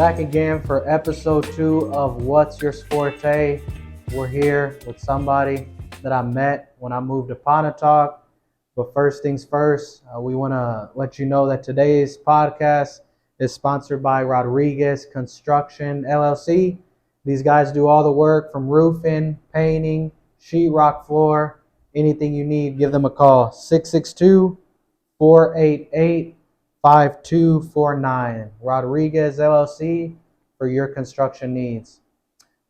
Back again for episode 2 of What's Your Sporte. We're here with somebody that I met when I moved to Pontotoc. But first things first, we want to let you know that today's podcast is sponsored by Rodriguez Construction LLC. These guys do all the work from roofing, painting, sheetrock floor, anything you need. Give them a call, 662-488-5249. Rodriguez LLC for your construction needs.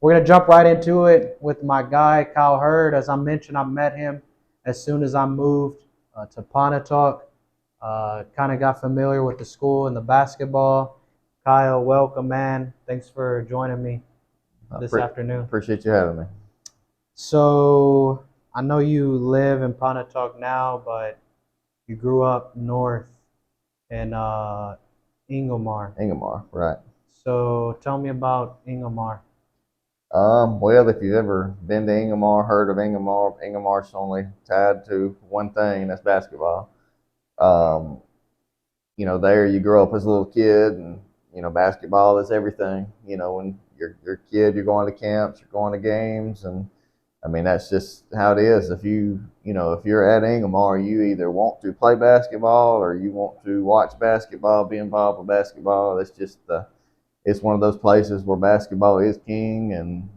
We're going to jump right into it with my guy, Kyle Hurd. As I mentioned, I met him as soon as I moved to Pontotoc. Kind of got familiar with the school and the basketball. Kyle, welcome, man. Thanks for joining me this afternoon. Appreciate you having me. So, I know you live in Pontotoc now, but you grew up north in Ingomar. Ingomar, right. So, tell me about Ingomar. Well, if you've ever been to Ingomar, heard of Ingomar, Ingomar's only tied to one thing, and that's basketball. There you grow up as a little kid, and basketball is everything. When you're a kid, you're going to camps, you're going to games, and I mean that's just how it is. If you're at Ingomar, you either want to play basketball or you want to watch basketball, be involved with basketball. It's one of those places where basketball is king, and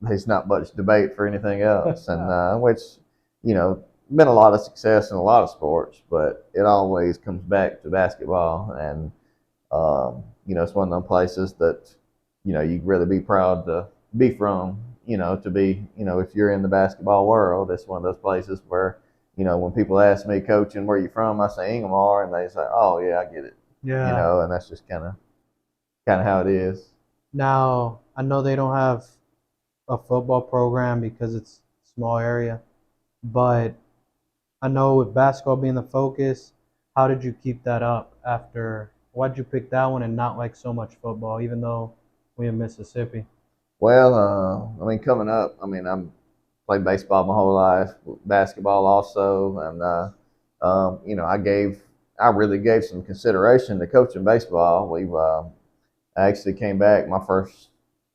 there's not much debate for anything else. And which, been a lot of success in a lot of sports, but it always comes back to basketball. And it's one of those places that you really be proud to be from. To be, if you're in the basketball world, it's one of those places where, when people ask me, coaching, where you from, I say Ingomar, and they say, oh yeah, I get it. Yeah. And that's just kind of how it is. Now, I know they don't have a football program because it's a small area, but I know with basketball being the focus, how did you keep that up why'd you pick that one and not like so much football, even though we're in Mississippi? Well, coming up, I'm played baseball my whole life, basketball also, and I really gave some consideration to coaching baseball. I actually came back my first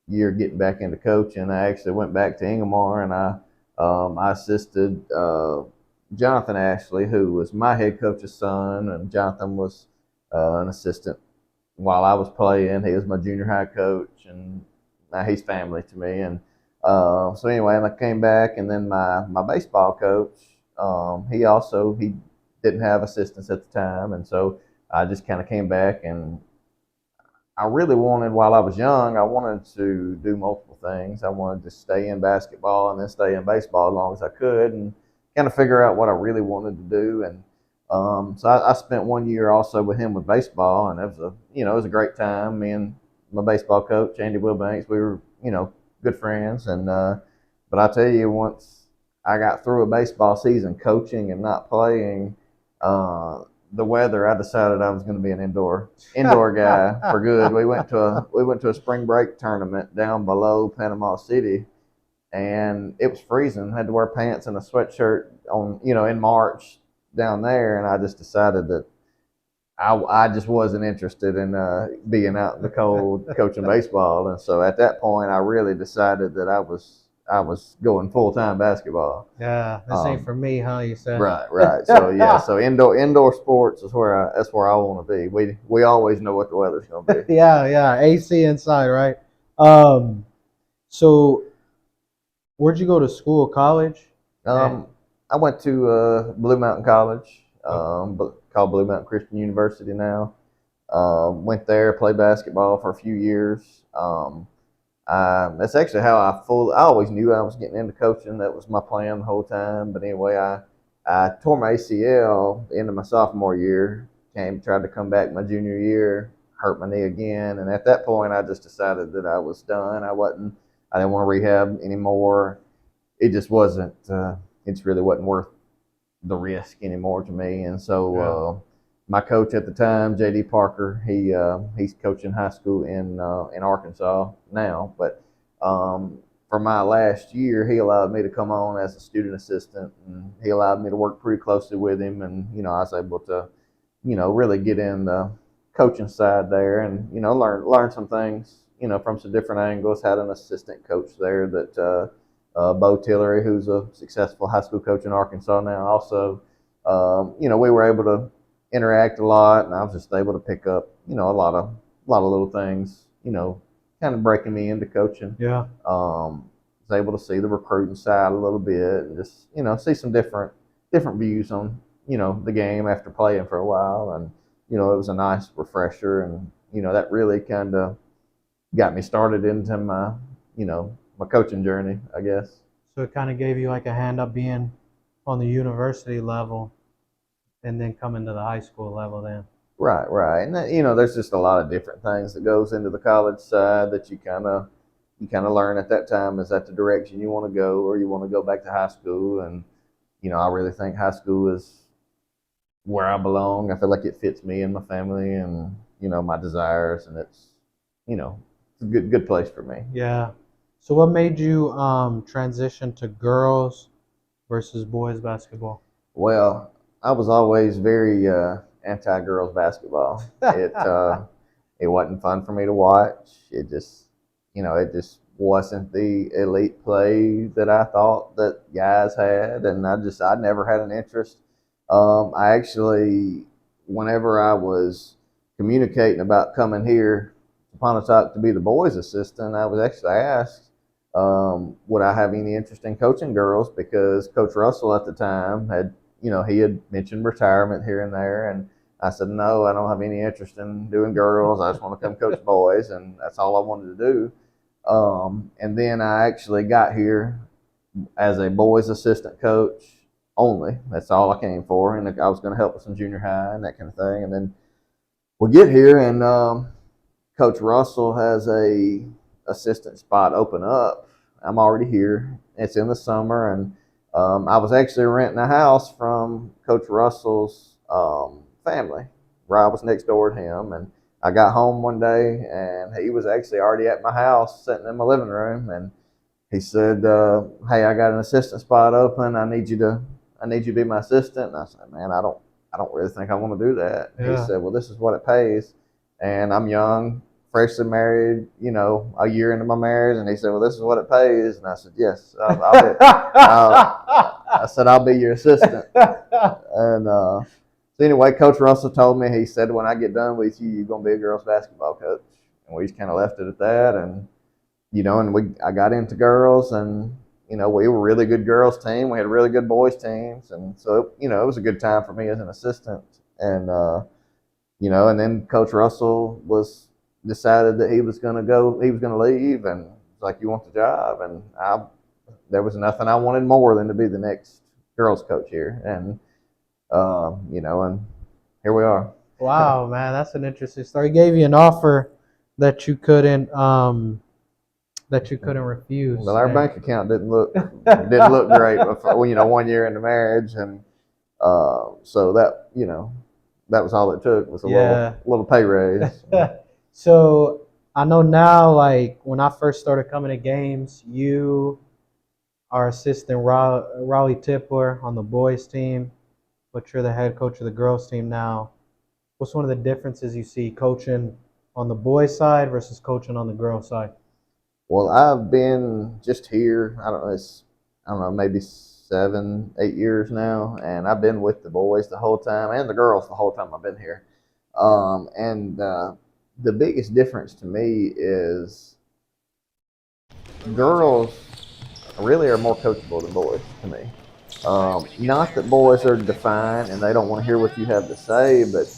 year getting back into coaching. I actually went back to Ingomar, and I assisted Jonathan Ashley, who was my head coach's son, and Jonathan was an assistant while I was playing. He was my junior high coach, and now he's family to me. And so anyway, I came back, and then my baseball coach, he didn't have assistants at the time, and so I just kind of came back, and I really wanted, while I was young, I wanted to do multiple things. I wanted to stay in basketball and then stay in baseball as long as I could, and kind of figure out what I really wanted to do. And so I spent 1 year also with him with baseball, and it was a great time. Me and my baseball coach, Andy Wilbanks, we were, good friends. And but I tell you, once I got through a baseball season coaching and not playing, the weather, I decided I was going to be an indoor guy for good. We went to a spring break tournament down below Panama City, and it was freezing. I had to wear pants and a sweatshirt in March down there, and I just decided that I just wasn't interested in being out in the cold coaching baseball. And so at that point, I really decided that I was going full-time basketball. Yeah, this ain't for me, huh? You said. Right. So yeah, so indoor sports is that's where I want to be. We always know what the weather's going to be. Yeah, AC inside, right? So where'd you go to school, college? I went to Blue Mountain College, called Blue Mountain Christian University now. Went there, played basketball for a few years. That's actually how I always knew I was getting into coaching. That was my plan the whole time. But anyway, I tore my ACL the end of my sophomore year. Tried to come back my junior year, hurt my knee again, and at that point, I just decided that I was done. I didn't want to rehab anymore. It just wasn't. It just really wasn't worth the risk anymore to me. And so my coach at the time, J.D. Parker, he's coaching high school in Arkansas now. But for my last year, he allowed me to come on as a student assistant, and he allowed me to work pretty closely with him. And I was able to, really get in the coaching side there, and learn some things from some different angles. Had an assistant coach there that Bo Tillery, who's a successful high school coach in Arkansas now. Also, we were able to interact a lot, and I was just able to pick up a lot of little things, kind of breaking me into coaching. Yeah. Was able to see the recruiting side a little bit, and just see some different views on the game after playing for a while, and it was a nice refresher, and that really kind of got me started into my coaching journey, I guess. So it kind of gave you like a hand up being on the university level and then coming to the high school level then. Right, and there's just a lot of different things that goes into the college side that you kind of learn at that time. Is that the direction you want to go, or you want to go back to high school? And I really think high school is where I belong. I feel like it fits me and my family, and my desires, and it's a good place for me. Yeah. So what made you transition to girls versus boys basketball? Well, I was always very anti-girls basketball. It wasn't fun for me to watch. It just wasn't the elite play that I thought that guys had, and I never had an interest. I actually, whenever I was communicating about coming here to Pontotoc to be the boys' assistant, I was actually asked, would I have any interest in coaching girls, because Coach Russell at the time he had mentioned retirement here and there, and I said, no, I don't have any interest in doing girls. I just want to come coach boys, and that's all I wanted to do. And then I actually got here as a boys assistant coach only. That's all I came for, and I was going to help with some junior high and that kind of thing. And then we get here, and Coach Russell has a assistant spot open up. I'm already here. It's in the summer, and I was actually renting a house from Coach Russell's family, where I was next door to him. And I got home one day, and he was actually already at my house, sitting in my living room, and he said, "Hey, I got an assistant spot open. I need you to be my assistant." And I said, "Man, I don't really think I want to do that." Yeah. He said, "Well, this is what it pays," and I'm young, freshly married, a year into my marriage, and he said, "Well, this is what it pays," and I said, "Yes, I said, I'll be your assistant." And so anyway, Coach Russell told me, he said, "When I get done with you, you're gonna be a girls basketball coach," and we just kind of left it at that. And I got into girls, and we were a really good girls team. We had really good boys teams, and so it was a good time for me as an assistant. And and then Coach Russell decided that he was going to leave, and was like, "You want the job?" And there was nothing I wanted more than to be the next girls coach here, and and here we are. Wow, man, that's an interesting story. He gave you an offer that you couldn't refuse. Well, our bank account didn't look great before, 1 year into marriage, and so that was all it took, was a little pay raise. So I know now, like when I first started coming to games, you are assistant Raleigh Tippler on the boys team, but you're the head coach of the girls team now. What's one of the differences you see coaching on the boys side versus coaching on the girls side? Well, I've been just here, I don't know, maybe 7, 8 years now, and I've been with the boys the whole time, and the girls the whole time I've been here. And the biggest difference to me is girls really are more coachable than boys to me. Not that boys are defined and they don't want to hear what you have to say, but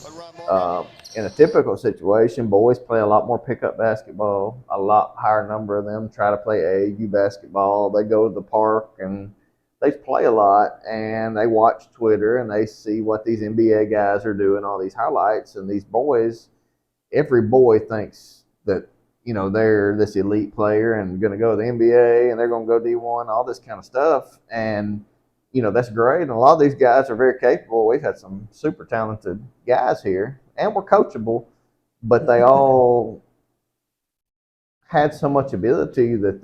in a typical situation, boys play a lot more pickup basketball. A lot higher number of them try to play AAU basketball. They go to the park and they play a lot, and they watch Twitter and they see what these NBA guys are doing, all these highlights. And these boys, every boy thinks that they're this elite player and going to go to the NBA and they're going to go D1, all this kind of stuff. And that's great. And a lot of these guys are very capable. We've had some super talented guys here, and we're coachable, but they all had so much ability that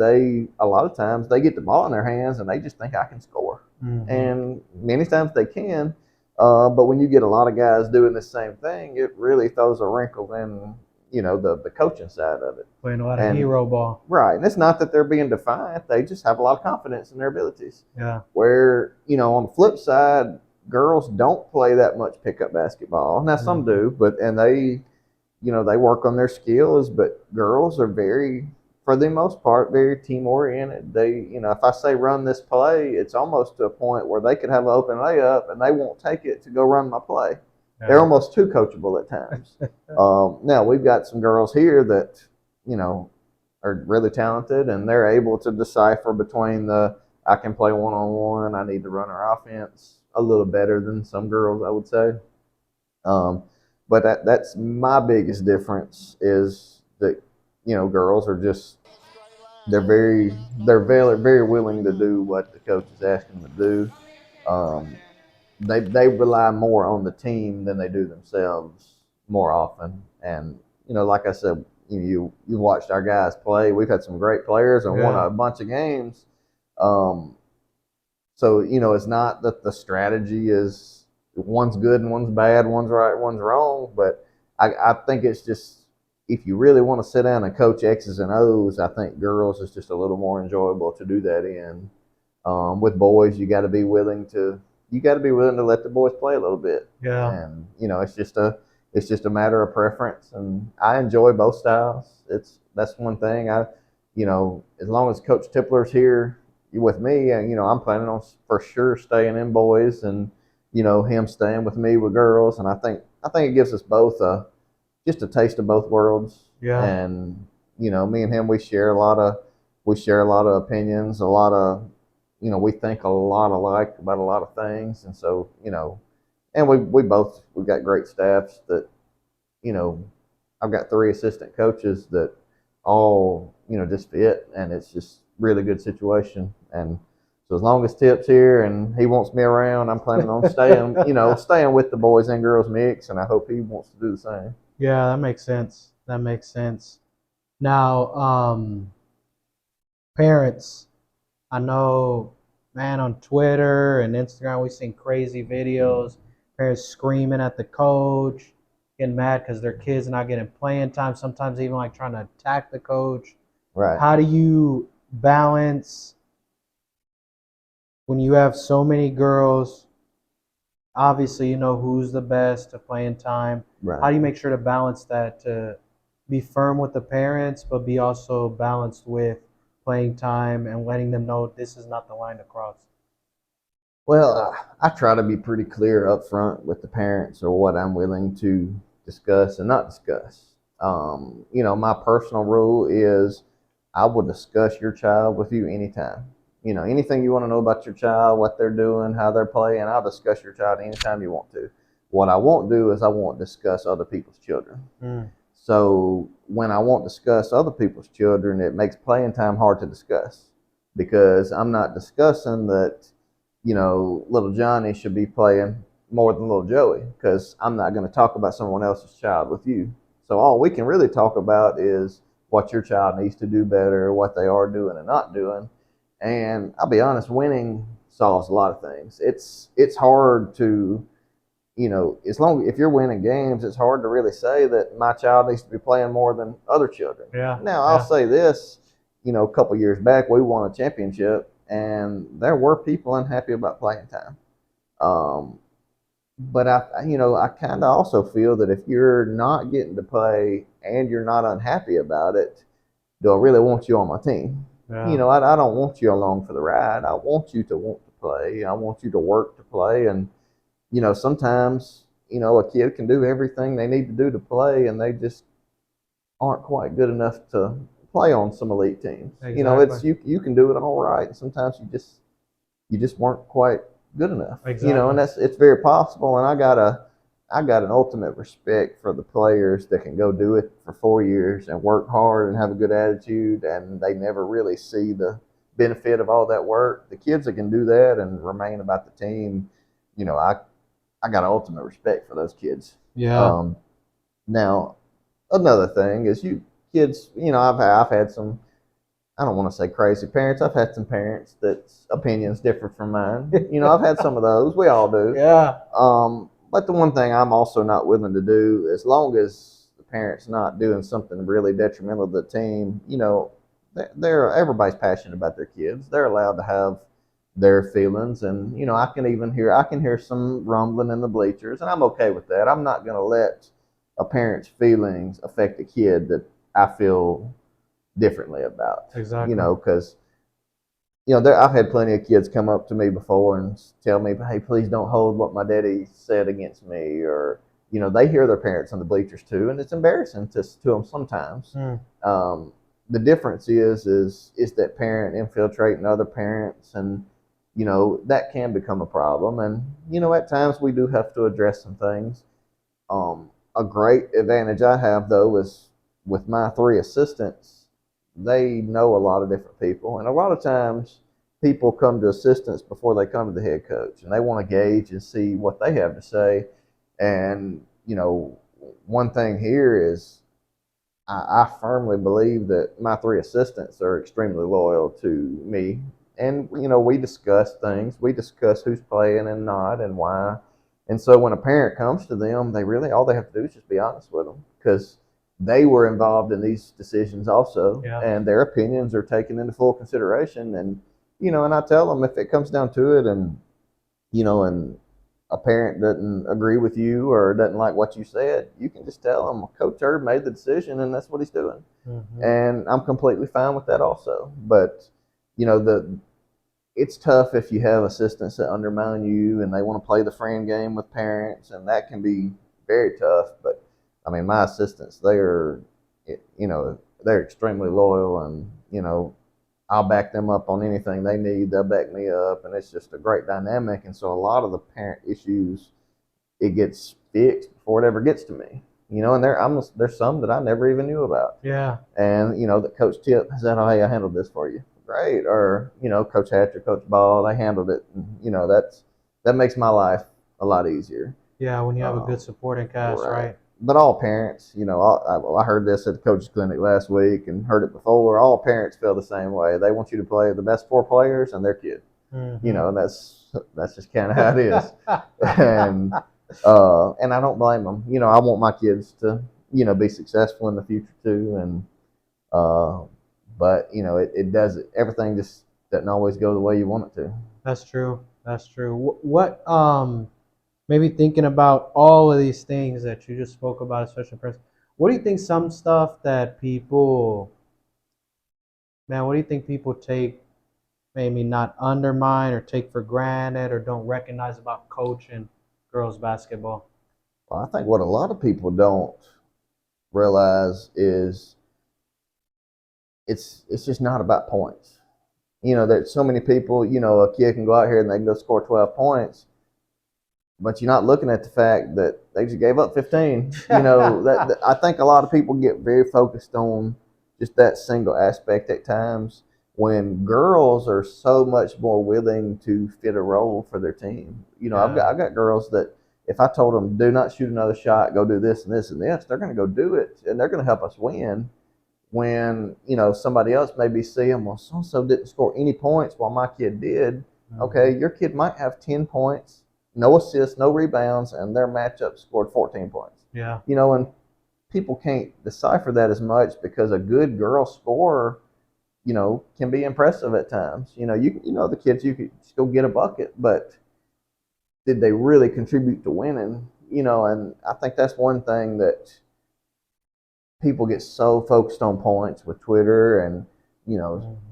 a lot of times they get the ball in their hands and they just think, I can score. Mm-hmm. And many times they can. But when you get a lot of guys doing the same thing, it really throws a wrinkle in, the coaching side of it. Playing a lot of And hero ball. right, and it's not that they're being defiant; they just have a lot of confidence in their abilities. Yeah. Where on the flip side, girls don't play that much pickup basketball. Now some do, but they work on their skills. But girls are for the most part, very team oriented. If I say run this play, it's almost to a point where they could have an open layup and they won't take it to go run my play. Yeah. They're almost too coachable at times. Now we've got some girls here that are really talented, and they're able to decipher between I can play one-on-one, I need to run our offense a little better than some girls, I would say. But that's my biggest difference is that girls are just they're very willing to do what the coach is asking them to do. They rely more on the team than they do themselves more often. And like I said, you watched our guys play. We've had some great players and won a bunch of games. So it's not that the strategy is one's good and one's bad, one's right, one's wrong. But I think it's just if you really want to sit down and coach X's and O's, I think girls is just a little more enjoyable to do that in. With boys, you got to be willing to let the boys play a little bit. Yeah. And it's just a matter of preference, and I enjoy both styles. That's one thing as long as Coach Tippler's here with me, I'm planning on for sure staying in boys, and him staying with me with girls, and I think it gives us both just a taste of both worlds. Yeah. And me and him, we share a lot of opinions, a lot of we think a lot alike about a lot of things, and so and we've got great staffs that I've got 3 assistant coaches that all just fit, and it's just really good situation. And so as long as Tip's here and he wants me around, I'm planning on staying with the boys and girls mix, and I hope he wants to do the same. Yeah, that makes sense. Now, parents, I know, man, on Twitter and Instagram, we've seen crazy videos. Parents screaming at the coach, getting mad because their kids are not getting playing time. Sometimes even like trying to attack the coach. Right. How do you balance when you have so many girls? Obviously, you know who's the best to play in time. Right. How do you make sure to balance that, to be firm with the parents, but be also balanced with playing time and letting them know this is not the line to cross? Well, I try to be pretty clear up front with the parents or what I'm willing to discuss and not discuss. My personal rule is I will discuss your child with you anytime. Anything you want to know about your child, what they're doing, how they're playing, I'll discuss your child anytime you want to. What I won't do is I won't discuss other people's children. So when I won't discuss other people's children, it makes playing time hard to discuss, because I'm not discussing that, little Johnny should be playing more than little Joey, because I'm not going to talk about someone else's child with you. So all we can really talk about is what your child needs to do better, what they are doing and not doing. And I'll be honest, winning solves a lot of things. It's hard to, if you're winning games, it's hard to really say that my child needs to be playing more than other children. Yeah. Now I'll say this, a couple years back we won a championship, and there were people unhappy about playing time. But I kind of also feel that if you're not getting to play and you're not unhappy about it, do I really want you on my team? Yeah. I don't want you along for the ride. I want you to want to play. I want you to work to play. And, sometimes, a kid can do everything they need to do to play, and they just aren't quite good enough to play on some elite teams. Exactly. It's you can do it all right. Sometimes you just weren't quite good enough. Exactly. And it's very possible. And I got an ultimate respect for the players that can go do it for 4 years and work hard and have a good attitude, and they never really see the benefit of all that work. The kids that can do that and remain about the team, I got ultimate respect for those kids. Yeah. Now, another thing is you kids, I've had some I don't want to say crazy parents. I've had some parents that's opinions differ from mine. I've had some of those. We all do. Yeah. But the one thing I'm also not willing to do, as long as the parent's not doing something really detrimental to the team, they're everybody's passionate about their kids. They're allowed to have their feelings, and I can hear some rumbling in the bleachers, and I'm okay with that. I'm not going to let a parent's feelings affect a kid that I feel differently about. Exactly. Because I've had plenty of kids come up to me before and tell me, "Hey, please don't hold what my daddy said against me," or they hear their parents on the bleachers too, and it's embarrassing to them sometimes. The difference is that parent infiltrating other parents, and that can become a problem. And at times we do have to address some things. A great advantage I have though is with my three assistants, they know a lot of different people, and a lot of times people come to assistants before they come to the head coach, and they want to gauge and see what they have to say. And one thing here is I firmly believe that my three assistants are extremely loyal to me. And, we discuss things. We discuss who's playing and not and why. And so when a parent comes to them, all they have to do is just be honest with them, because they were involved in these decisions also. Yeah. And their opinions are taken into full consideration. And, and I tell them, if it comes down to it, and a parent doesn't agree with you or doesn't like what you said, you can just tell them Coach Herb made the decision and that's what he's doing. And I'm completely fine with that also. But it's tough if you have assistants that undermine you and they want to play the friend game with parents, and that can be very tough. But I mean, my assistants, they're extremely loyal, and I'll back them up on anything they need. They'll back me up, and it's just a great dynamic. And so a lot of the parent issues, it gets fixed before it ever gets to me. And there's some that I never even knew about. Yeah. And that Coach Tip said, "Oh, hey, I handled this for you." Great. Or Coach Hatcher, Coach Ball, they handled it. And, that makes my life a lot easier. Yeah, when you have a good supporting cast, right? But all parents, I heard this at the coaches clinic last week and heard it before. All parents feel the same way. They want you to play the best four players and their kid. And that's just kind of how it is. And I don't blame them. I want my kids to be successful in the future too. And but it does everything just doesn't always go the way you want it to. That's true. That's true. What maybe thinking about all of these things that you just spoke about, especially person, what do you think some stuff that people, man, what do you think people take, maybe not undermine or take for granted or don't recognize about coaching girls basketball? Well, I think what a lot of people don't realize is it's just not about points. There's so many people, a kid can go out here and they can go score 12 points, but you're not looking at the fact that they just gave up 15. That I think a lot of people get very focused on just that single aspect at times, when girls are so much more willing to fit a role for their team. I've got girls that if I told them, do not shoot another shot, go do this and this and this, they're going to go do it, and they're going to help us win. When somebody else maybe see them, well, so-and-so didn't score any points while my kid did. Okay, your kid might have 10 points, no assists, no rebounds, and their matchup scored 14 points. Yeah. And people can't decipher that as much, because a good girl scorer, can be impressive at times. The kids, you could still get a bucket, but did they really contribute to winning? And I think that's one thing that people get so focused on points with Twitter, and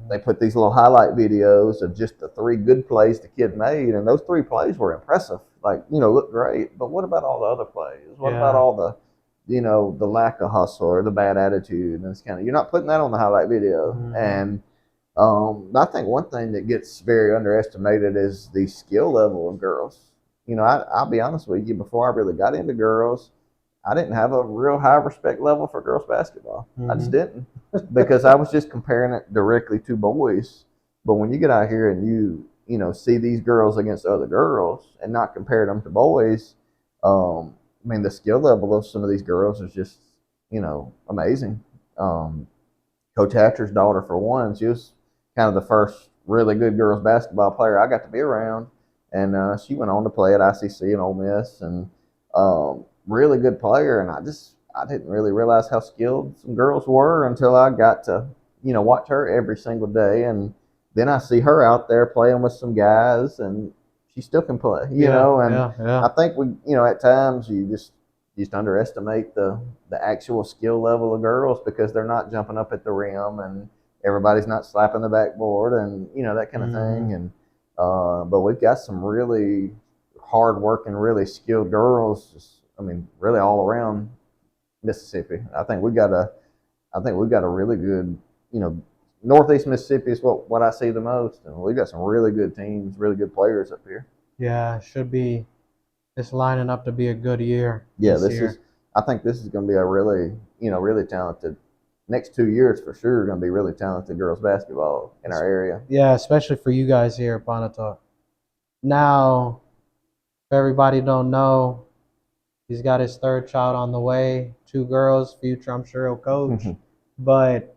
they put these little highlight videos of just the 3 good plays the kid made, and those 3 plays were impressive, looked great. But what about all the other plays? What about all the the lack of hustle or the bad attitude? And it's you're not putting that on the highlight video. And I think one thing that gets very underestimated is the skill level of girls. I'll be honest with you, before I really got into girls, I didn't have a real high respect level for girls basketball. I just didn't, because I was just comparing it directly to boys. But when you get out here and you see these girls against other girls and not compare them to boys, I mean, the skill level of some of these girls is just amazing. Coach Hatcher's daughter, for one, she was kind of the first really good girls basketball player I got to be around, and she went on to play at ICC and Ole Miss, and really good player. And I didn't really realize how skilled some girls were until I got to watch her every single day, and then I see her out there playing with some guys, and she still can play, and I think at times you just underestimate the actual skill level of girls because they're not jumping up at the rim and everybody's not slapping the backboard and that kind of thing. And but we've got some really hard working, really skilled girls. Really all around Mississippi. I think we've got a really good, Northeast Mississippi is what I see the most, and we've got some really good teams, really good players up here. Yeah, should be. It's lining up to be a good year. Yeah, I think this is going to be a really, really talented. Next 2 years for sure going to be really talented girls basketball in our area. Yeah, especially for you guys here at Pontotoc. Now, if everybody don't know, he's got his third child on the way. 2 girls, future I'm sure he'll coach. But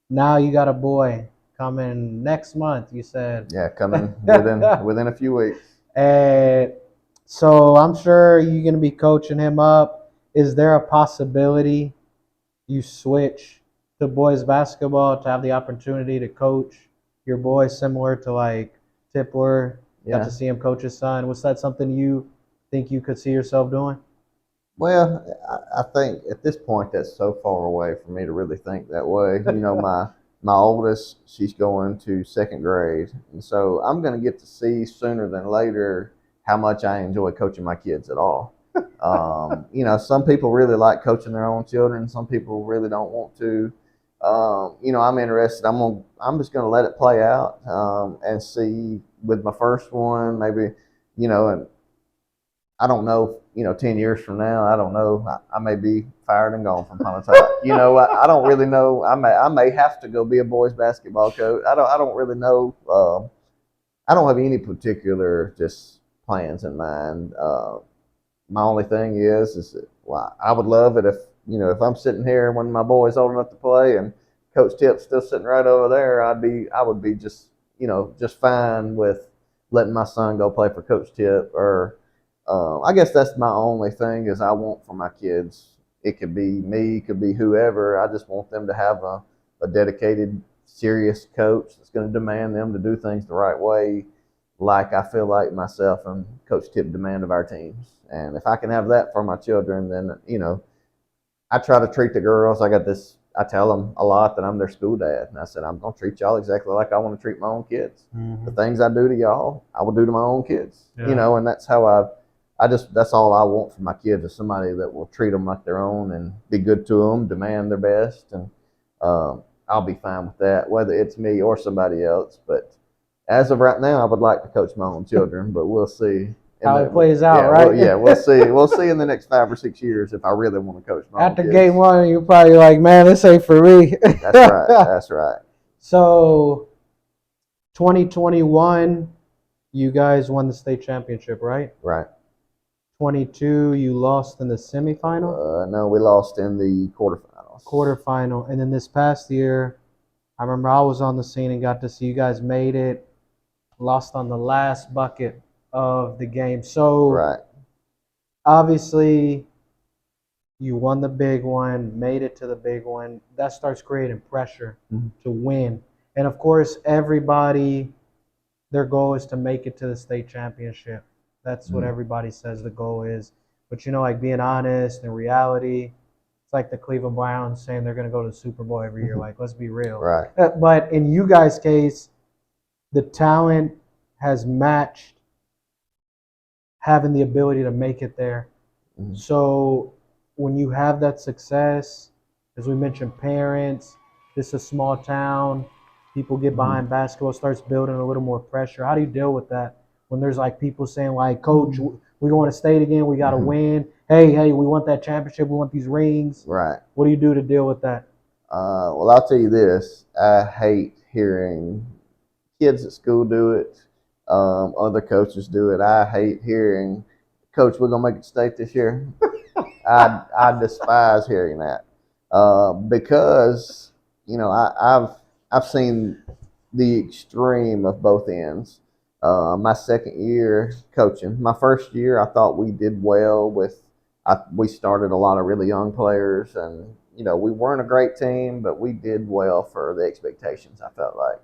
now you got a boy coming next month, you said. Yeah, coming within a few weeks. And so I'm sure you're going to be coaching him up. Is there a possibility you switch to boys basketball to have the opportunity to coach your boy, similar to like Tipler? Yeah. Got to see him coach his son. Was that something you think you could see yourself doing? Well, I think at this point that's so far away for me to really think that way. My oldest, she's going to 2nd grade, and so I'm going to get to see sooner than later how much I enjoy coaching my kids at all. Some people really like coaching their own children. Some people really don't want to. I'm interested. I'm just going to let it play out and see with my first one, maybe, and I don't know, 10 years from now, I don't know. I may be fired and gone from Pontotoc. I don't really know. I may have to go be a boys basketball coach. I don't really know. I don't have any particular just plans in mind. My only thing is that, well, I would love it if I'm sitting here when my boy's old enough to play and Coach Tip's still sitting right over there, I would be just fine with letting my son go play for Coach Tip. Or I guess that's my only thing is I want for my kids. It could be me, it could be whoever. I just want them to have a dedicated, serious coach that's going to demand them to do things the right way, like I feel like myself and Coach Tip demand of our teams. And if I can have that for my children, then, I try to treat the girls. I tell them a lot that I'm their school dad. And I said, I'm going to treat y'all exactly like I want to treat my own kids. The things I do to y'all, I will do to my own kids. Yeah. And that's how that's all I want for my kids is somebody that will treat them like their own and be good to them, demand their best. And I'll be fine with that, whether it's me or somebody else. But as of right now, I would like to coach my own children, but we'll see how it plays out, right? We'll see. We'll see in the next 5 or 6 years if I really want to coach my own After kids. game 1, you're probably like, man, this ain't for me. That's right. So 2021, you guys won the state championship, right? Right. 22, you lost in the semifinal? No, we lost in the quarterfinals. And then this past year, I remember I was on the scene and got to see you guys made it, lost on the last bucket of the game. So right. Obviously, you won the big one, made it to the big one. That starts creating pressure to win. And of course, everybody, their goal is to make it to the state championship. That's what everybody says the goal is. But like being honest and reality, it's like the Cleveland Browns saying they're going to go to the Super Bowl every year. Like, let's be real. Right. But in you guys' case, the talent has matched having the ability to make it there. So when you have that success, as we mentioned, parents, this is a small town, people get behind basketball, starts building a little more pressure. How do you deal with that when there's like people saying like, Coach, we want to state again, we got to win. Hey, we want that championship, we want these rings. Right. What do you do to deal with that? Well, I'll tell you this. I hate hearing kids at school do it. Other coaches do it. I hate hearing, Coach, we're going to make it state this year. I despise hearing that because I've seen the extreme of both ends. My second year coaching, my first year, I thought we did well with. We started a lot of really young players, and we weren't a great team, but we did well for the expectations. I felt like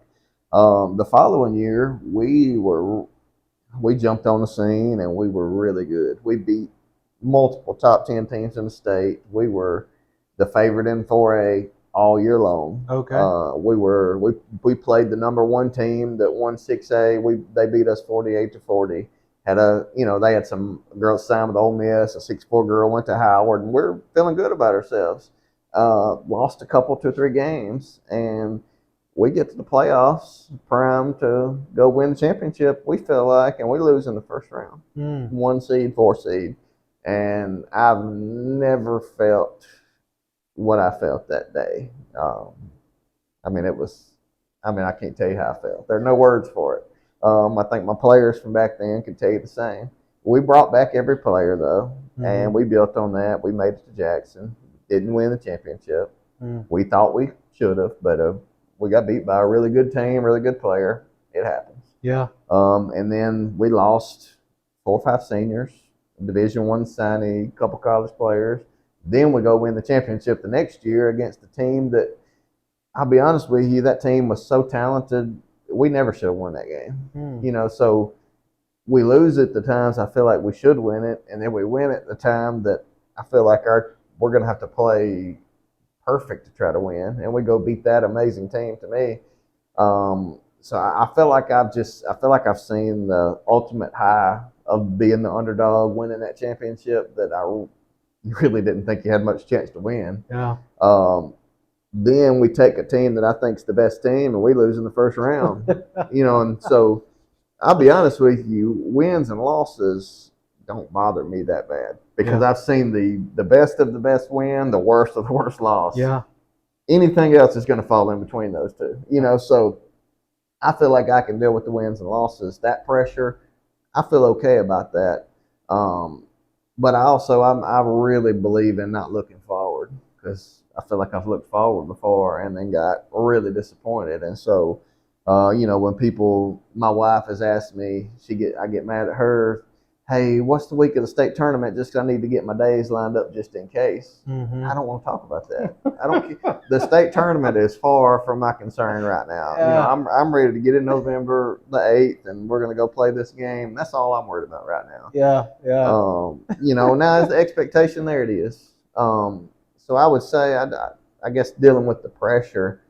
the following year we jumped on the scene and we were really good. We beat multiple top 10 teams in the state. We were the favorite in 4A all year long. Okay. We played the number one team that won 6A. They beat us 48-40. They had some girls signed with Ole Miss. A 6'4" girl went to Howard, and we're feeling good about ourselves. Lost a couple, 2-3 games, and we get to the playoffs, primed to go win the championship. We feel like, and we lose in the first round, 1 seed, 4 seed, and I've never felt what I felt that day. It was. I can't tell you how I felt. There are no words for it. I think my players from back then could tell you the same. We brought back every player though, and we built on that. We made it to Jackson. Didn't win the championship. We thought we should have, but we got beat by a really good team, really good player. It happens. Yeah. And then we lost 4 or 5 seniors, Division I signee, a couple college players. Then we go win the championship the next year against a team that, I'll be honest with you, that team was so talented. We never should have won that game. So we lose at the times I feel like we should win it, and then we win at the time that I feel like we're going to have to play perfect to try to win, and we go beat that amazing team. To me, so I feel like I've seen the ultimate high of being the underdog, winning that championship that I really didn't think you had much chance to win. Yeah. Then we take a team that I think's the best team, and we lose in the first round. And so I'll be honest with you, wins and losses don't bother me that bad because I've seen the best of the best win, the worst of the worst loss. Yeah. Anything else is going to fall in between those two. So I feel like I can deal with the wins and losses. That pressure, I feel okay about that. But I really believe in not looking forward because I feel like I've looked forward before and then got really disappointed. And so, when my wife has asked me, I get mad at her. Hey, what's the week of the state tournament? Just 'cause I need to get my days lined up just in case. I don't want to talk about that. I don't. The state tournament is far from my concern right now. Yeah. I'm ready to get in November the 8th, and we're gonna go play this game. That's all I'm worried about right now. Yeah. Now is the expectation. There it is. So I would say, I guess dealing with the pressure.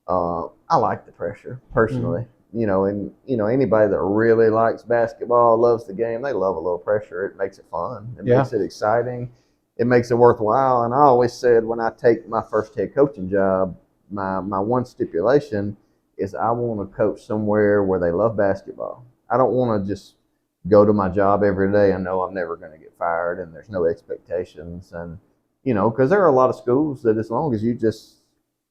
I like the pressure personally. Anybody that really likes basketball, loves the game, they love a little pressure. It makes it fun. It makes it exciting. It makes it worthwhile. And I always said when I take my first head coaching job, my one stipulation is I want to coach somewhere where they love basketball. I don't want to just go to my job every day and know I'm never going to get fired and there's no expectations. And, because there are a lot of schools that as long as you just,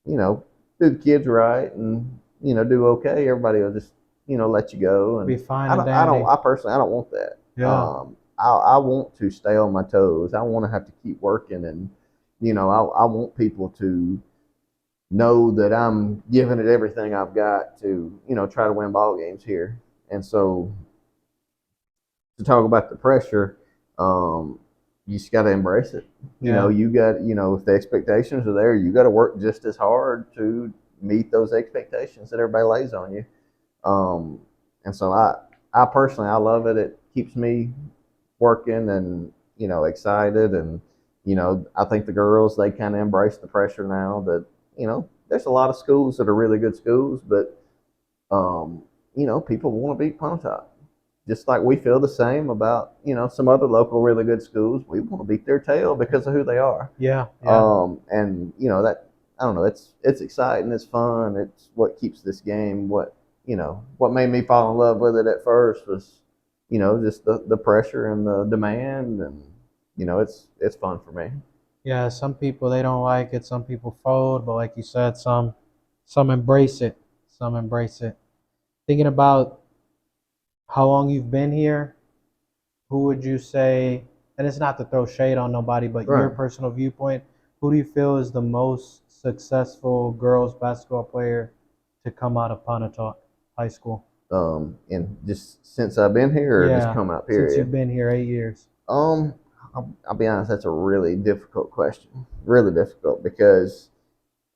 do the kids right and, do okay, everybody will just, let you go and be fine. I personally don't want that. Yeah. I want to stay on my toes. I want to have to keep working, and I want people to know that I'm giving it everything I've got to try to win ball games here. And so to talk about the pressure, you just got to embrace it. You got if the expectations are there, you got to work just as hard to meet those expectations that everybody lays on you. And so I personally, I love it. It keeps me working and, excited. And, I think the girls, they kind of embrace the pressure now that, there's a lot of schools that are really good schools, but, people want to beat Pontotoc. Just like we feel the same about, some other local really good schools. We want to beat their tail because of who they are. Yeah. And, that, I don't know, it's exciting, it's fun, it's what keeps this game. What made me fall in love with it at first was, just the pressure and the demand, and it's fun for me. Yeah, some people they don't like it, some people fold, but like you said, some embrace it. Some embrace it. Thinking about how long you've been here, who would you say, and it's not to throw shade on nobody, but your personal viewpoint, who do you feel is the most successful girls basketball player to come out of Pontotoc High School? And just since I've been here, or just Yeah, come out, since you've period. been here 8 years. Um, I'll be honest, that's a really difficult question. Really difficult because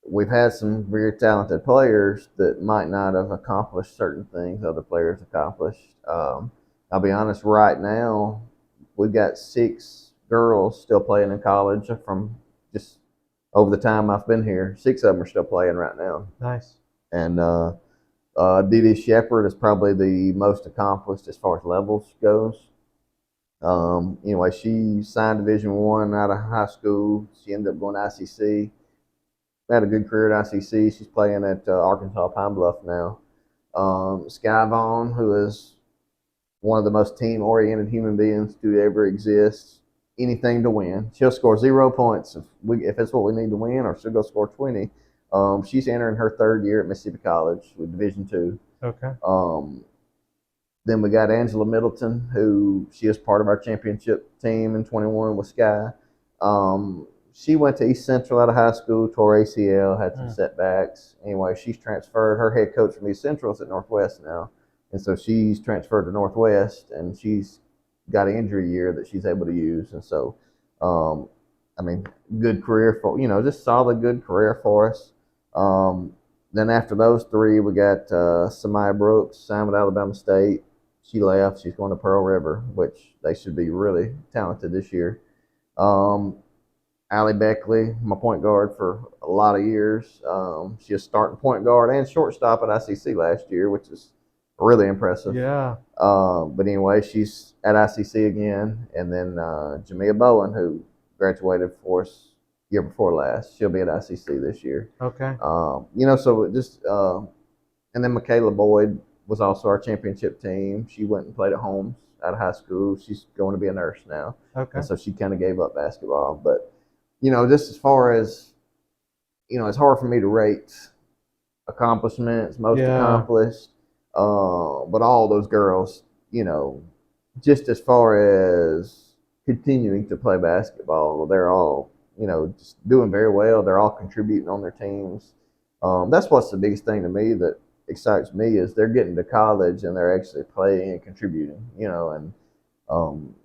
we've had some very talented players that might not have accomplished certain things other players accomplished. I'll be honest, right now, we've got 6 girls still playing in college from just over the time I've been here. 6 of them are still playing right now. Nice. And Dee Dee Shepard is probably the most accomplished as far as levels goes. Anyway, she signed Division 1 out of high school. She ended up going to ICC. Had a good career at ICC. She's playing at Arkansas Pine Bluff now. Sky Vaughn, who is one of the most team-oriented human beings to ever exist. Anything to win. She'll score 0 points if it's what we need to win, or she'll go score 20. She's entering her 3rd year at Mississippi College with Division 2. Okay. Then we got Angela Middleton, who she is part of our championship team in 21 with Sky. She went to East Central out of high school, tore ACL, had some setbacks. Anyway, she's transferred. Her head coach from East Central is at Northwest now. And so she's transferred to Northwest, and she's got an injury year that she's able to use. And so, good career for, just solid good career for us. Then after those 3, we got Samaya Brooks, signed with Alabama State. She left. She's going to Pearl River, which they should be really talented this year. Allie Beckley, my point guard for a lot of years. She was starting point guard and shortstop at ICC last year, which is really impressive. Yeah. But anyway, she's at ICC again. And then Jamia Bowen, who graduated for us year before last, she'll be at ICC this year. Okay. So just and then Michaela Boyd was also our championship team. She went and played at Holmes out of high school. She's going to be a nurse now. Okay. And so she kind of gave up basketball. But, just as far as, it's hard for me to rate accomplishments, most accomplished. But all those girls, just as far as continuing to play basketball, they're all, just doing very well. They're all contributing on their teams. That's what's the biggest thing to me that excites me is they're getting to college and they're actually playing and contributing, and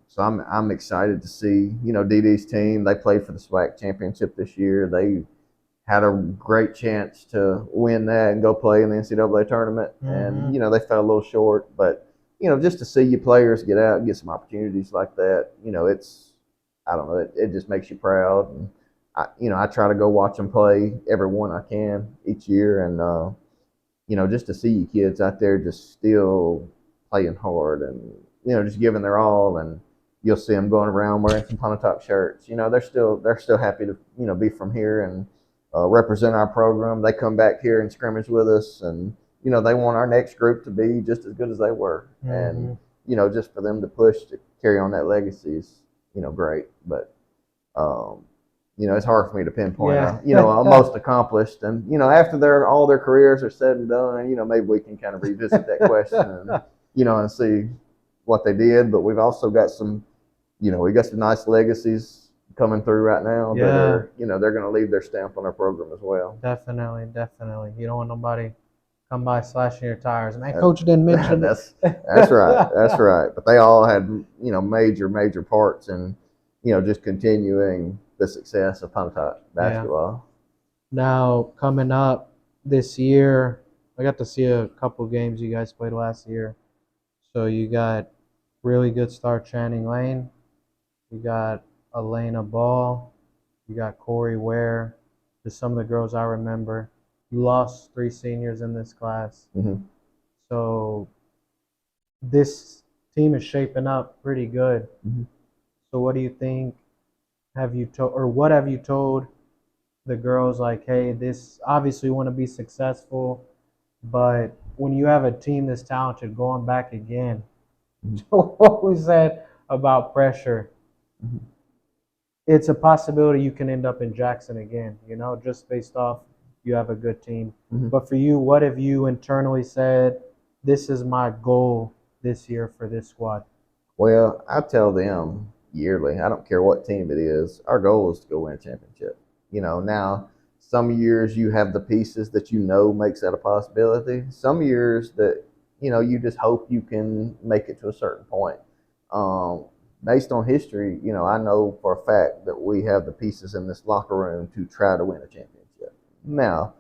so I'm excited to see, Dee Dee's team. They played for the SWAC championship this year. They had a great chance to win that and go play in the NCAA tournament, and they fell a little short. But just to see your players get out and get some opportunities like that, it's I don't know, it just makes you proud. And I try to go watch them play every one I can each year, and just to see you kids out there just still playing hard and just giving their all, and you'll see them going around wearing some Pontotoc shirts. They're still happy to be from here and represent our program. They come back here and scrimmage with us, and they want our next group to be just as good as they were, and just for them to push to carry on that legacy is great. But it's hard for me to pinpoint a most accomplished. And after all their careers are said and done, maybe we can kind of revisit that question and see what they did. But we've also got some nice legacies coming through right now that are they're going to leave their stamp on our program as well. Definitely. You don't want nobody come by slashing your tires. Man, coach didn't mention that's right. That's right. But they all had major parts in just continuing the success of Pontotoc basketball. Now, coming up this year, I got to see a couple games you guys played last year. So you got really good star Channing Lane. You got Elena Ball. You got Corey Ware. Just some of the girls I remember. You lost 3 seniors in this class. So this team is shaping up pretty good. So what do you think? What have you told the girls? Like, hey, this obviously want to be successful, but when you have a team this talented, going back again to what we said about pressure, it's a possibility you can end up in Jackson again. Just based off you have a good team. But for you, what have you internally said? This is my goal this year for this squad. Well, I tell them yearly, I don't care what team it is, our goal is to go win a championship. Now some years you have the pieces that makes that a possibility. Some years that you just hope you can make it to a certain point. Um, Based on history, I know for a fact that we have the pieces in this locker room to try to win a championship. Now,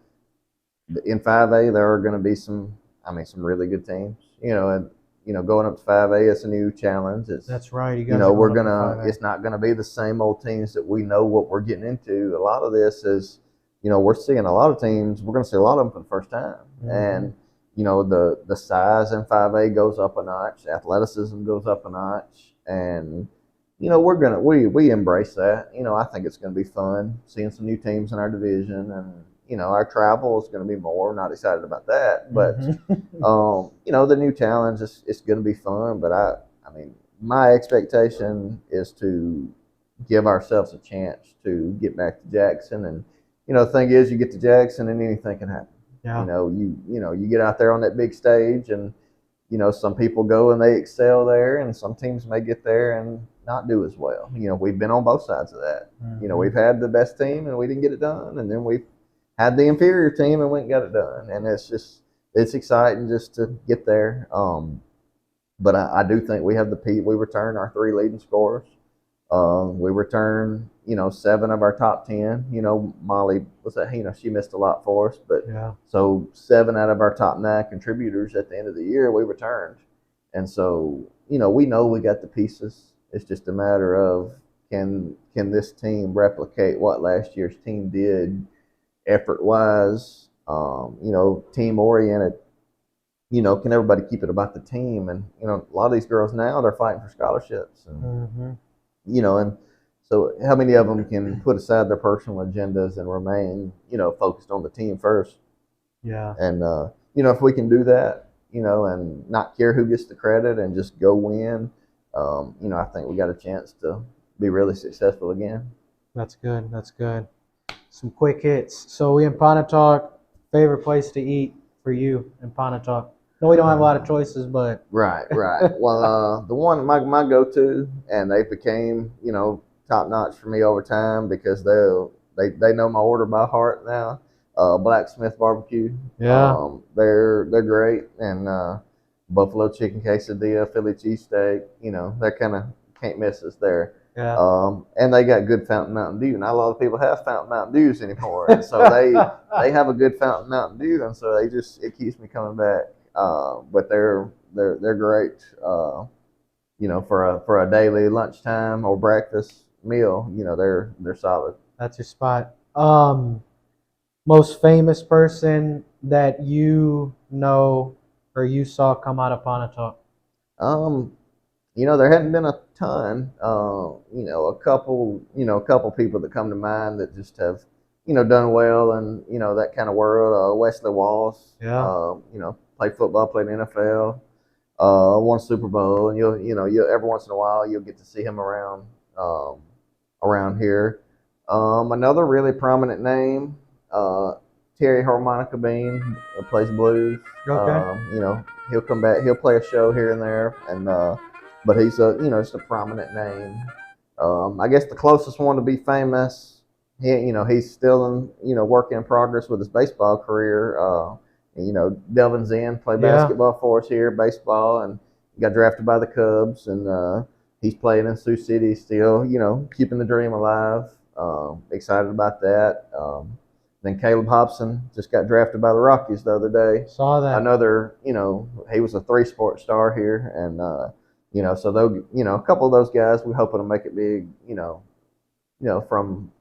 in 5A, there are going to be some really good teams. And going up to 5A, it's a new challenge. That's right. You guys are we're going up to 5A. It's not gonna be the same old teams that we know what we're getting into. A lot of this is, we're seeing a lot of teams. We're gonna see a lot of them for the first time, and the size in 5A goes up a notch, athleticism goes up a notch, and we embrace that. I think it's gonna be fun seeing some new teams in our division, and our travel is going to be more. We're not excited about that, but the new challenge is it's going to be fun. But I mean, my expectation is to give ourselves a chance to get back to Jackson, and the thing is, you get to Jackson, and anything can happen. Yeah. You get out there on that big stage, and some people go and they excel there, and some teams may get there and not do as well. We've been on both sides of that. We've had the best team and we didn't get it done, and then we've had the inferior team and went and got it done. And it's exciting just to get there. But I do think we have we return our 3 leading scorers. We return, 7 of our top 10. Molly she missed a lot for us, but so 7 out of our top 9 contributors at the end of the year we returned. And so, we know we got the pieces. It's just a matter of can this team replicate what last year's team did effort wise, team oriented. Can everybody keep it about the team? And a lot of these girls now, they're fighting for scholarships, and and so how many of them can put aside their personal agendas and remain focused on the team first? Yeah. And if we can do that, and not care who gets the credit and just go win, I think we got a chance to be really successful again. That's good. That's good. Some quick hits. So we in Pontotoc. Favorite place to eat for you in Pontotoc? No, we don't have a lot of choices, but right. Well, the one my go-to, and they became top notch for me over time because they know my order by heart now. Blacksmith Barbecue. Yeah. They're great, and buffalo chicken quesadilla, Philly cheesesteak. They're kind of can't miss us there. Yeah. And they got good Fountain Mountain Dew. Not a lot of people have Fountain Mountain Dews anymore, and so they have a good Fountain Mountain Dew, and so it keeps me coming back. But they're great. For a daily lunchtime or breakfast meal, they're solid. That's your spot. Most famous person that you know or you saw come out of Pontotoc? There hadn't been a ton. A couple people that come to mind that just have, done well and that kind of world. Wesley Walls. Yeah. Played football, played NFL, won Super Bowl, and you'll every once in a while you'll get to see him around here. Another really prominent name, Terry Harmonica Bean, plays blues. Okay. He'll come back. He'll play a show here and there, and but he's just a prominent name. I guess the closest one to be famous, he's still in work in progress with his baseball career. Delvin Zen played basketball for us here, baseball, and got drafted by the Cubs, and he's playing in Sioux City still. Keeping the dream alive. Excited about that. Then Caleb Hobson just got drafted by the Rockies the other day. Saw that. Another, he was a 3-sport star here, and so a couple of those guys, we're hoping to make it big. From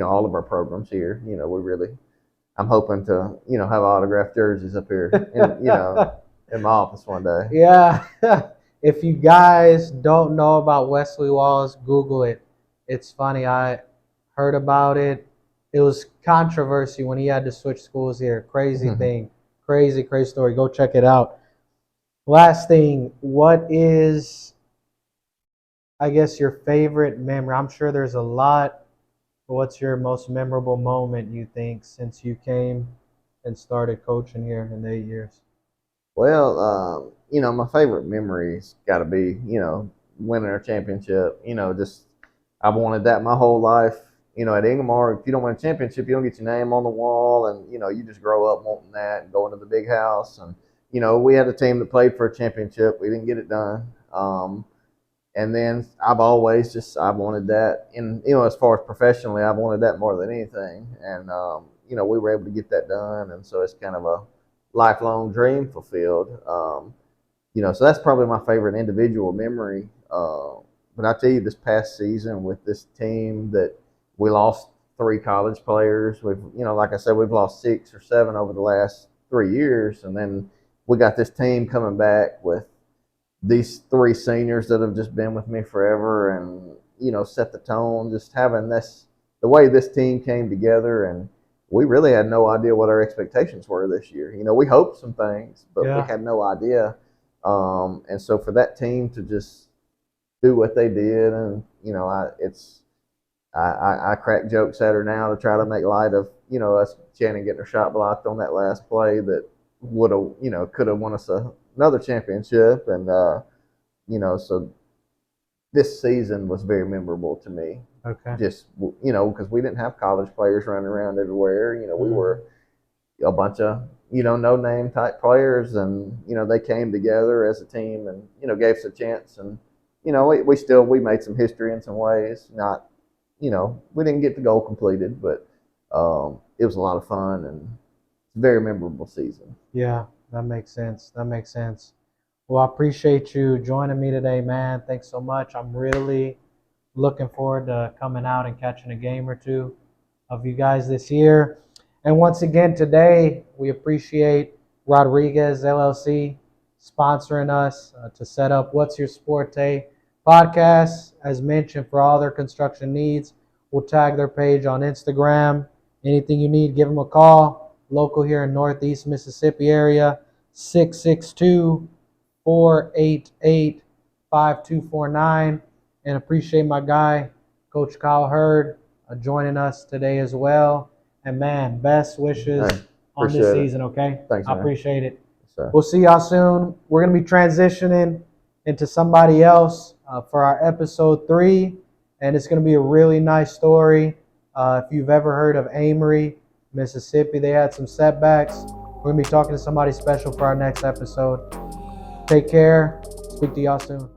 all of our programs here. I'm hoping to have autographed jerseys up here, in my office one day. Yeah. If you guys don't know about Wesley Walls, Google it. It's funny. I heard about it. It was controversy when he had to switch schools here. Crazy thing. Crazy story. Go check it out. Last thing, what is, I guess, your favorite memory? I'm sure there's a lot, but what's your most memorable moment, you think, since you came and started coaching here in the 8 years? Well, my favorite memory's got to be, winning our championship. Just I've wanted that my whole life. at Ingomar, if you don't win a championship, you don't get your name on the wall, and you just grow up wanting that and going to the big house. And we had a team that played for a championship. We didn't get it done. And then I've wanted that, and as far as professionally, I've wanted that more than anything. And we were able to get that done, and so it's kind of a lifelong dream fulfilled. So that's probably my favorite individual memory. But I tell you, this past season with this team that we lost 3 college players. We've, like I said, we've lost 6 or 7 over the last 3 years, and then we got this team coming back with these 3 seniors that have just been with me forever, and set the tone. Just having the way this team came together, and we really had no idea what our expectations were this year. We hoped some things, but we had no idea. And so for that team to just do what they did, and I crack jokes at her now to try to make light of us Shannon getting her shot blocked on that last play that would have could have won us another championship. And so this season was very memorable to me. Okay. Just because we didn't have college players running around everywhere. We were a bunch of no name type players, and they came together as a team and gave us a chance. And we made some history in some ways. Not we didn't get the goal completed, but it was a lot of fun and it's a very memorable season. Yeah, that makes sense. Well, I appreciate you joining me today, man. Thanks so much. I'm really looking forward to coming out and catching a game or two of you guys this year. And once again, today, we appreciate Rodriguez LLC sponsoring us to set up What's Your Sporte podcast. As mentioned, for all their construction needs, we'll tag their page on Instagram. Anything you need, give them a call. Local here in Northeast Mississippi area, 662-488-5249. And appreciate my guy, Coach Kyle Hurd, joining us today as well. And man, best wishes on this season, okay? Thanks, man. I appreciate it. Yes, we'll see y'all soon. We're going to be transitioning into somebody else for our episode 3. And it's going to be a really nice story. If you've ever heard of Amory, Mississippi, they had some setbacks. We're going to be talking to somebody special for our next episode. Take care. Speak to y'all soon.